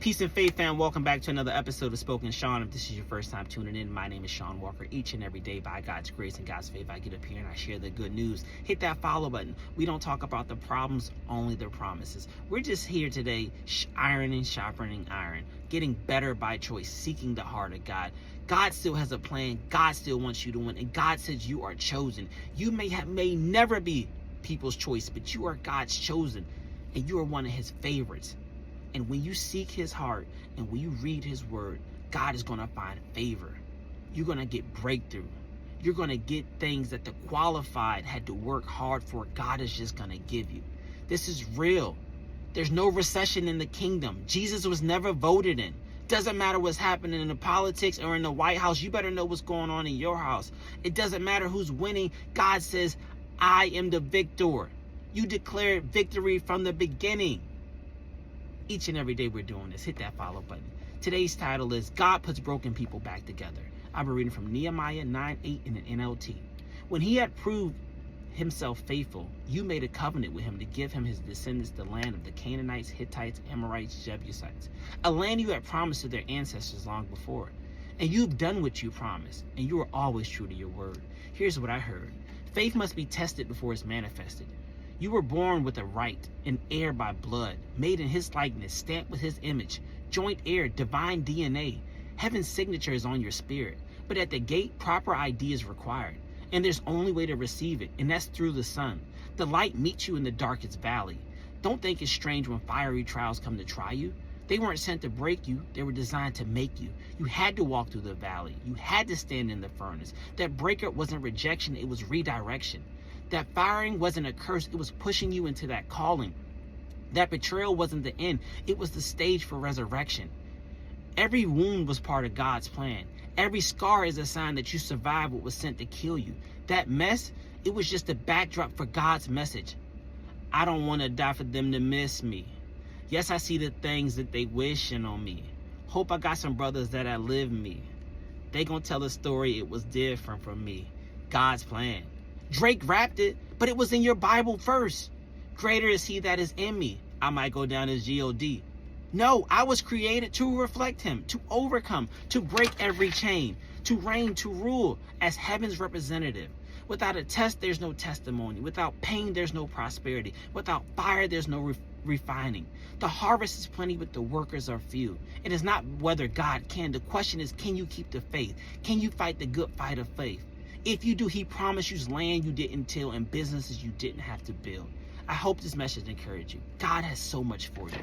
Peace and faith, fam. Welcome back to another episode of Spoken Sean. If this is your first time tuning in, my name is Sean Walker. Each and every day, by God's grace and God's favor, I get up here and I share the good news. Hit that follow button. We don't talk about the problems, only the promises. We're just here today, ironing, sharpening iron, getting better by choice, seeking the heart of God. God still has a plan. God still wants you to win, and God says you are chosen. You may never be people's choice, but you are God's chosen, and you are one of His favorites. And when you seek His heart and when you read His word, God is going to find favor. You're going to get breakthrough. You're going to get things that the qualified had to work hard for. God is just going to give you. This is real. There's no recession in the kingdom. Jesus was never voted in. Doesn't matter what's happening in the politics or in the White House. You better know what's going on in your house. It doesn't matter who's winning. God says, I am the victor. You declared victory from the beginning. Each and every day we're doing this. Hit that follow button. Today's title is God Puts Broken People Back Together. I'll be reading from Nehemiah 9:8 in the NLT. When He had proved Himself faithful, you made a covenant with Him to give Him His descendants the land of the Canaanites, Hittites, Amorites, Jebusites, a land you had promised to their ancestors long before. And you've done what you promised, and you are always true to your word. Here's what I heard. Faith must be tested before it's manifested. You were born with a right, an heir by blood, made in His likeness, stamped with His image, joint heir, divine DNA. Heaven's signature is on your spirit. But at the gate, proper ID is required. And there's only way to receive it, and that's through the Son. The light meets you in the darkest valley. Don't think it's strange when fiery trials come to try you. They weren't sent to break you. They were designed to make you. You had to walk through the valley. You had to stand in the furnace. That breaker wasn't rejection, it was redirection. That firing wasn't a curse, it was pushing you into that calling. That betrayal wasn't the end, it was the stage for resurrection. Every wound was part of God's plan. Every scar is a sign that you survived what was sent to kill you. That mess, it was just a backdrop for God's message. I don't want to die for them to miss me. Yes, I see the things that they wishing on me. Hope I got some brothers that outlive me. They gonna tell a story it was different from me. God's plan. Drake rapped it, but it was in your Bible first. Greater is He that is in me. I might go down as G.O.D. No, I was created to reflect Him, to overcome, to break every chain, to reign, to rule as heaven's representative. Without a test, there's no testimony. Without pain, there's no prosperity. Without fire, there's no refining. The harvest is plenty, but the workers are few. It is not whether God can. The question is, can you keep the faith? Can you fight the good fight of faith? If you do, He promised you land you didn't till and businesses you didn't have to build. I hope this message encouraged you. God has so much for you.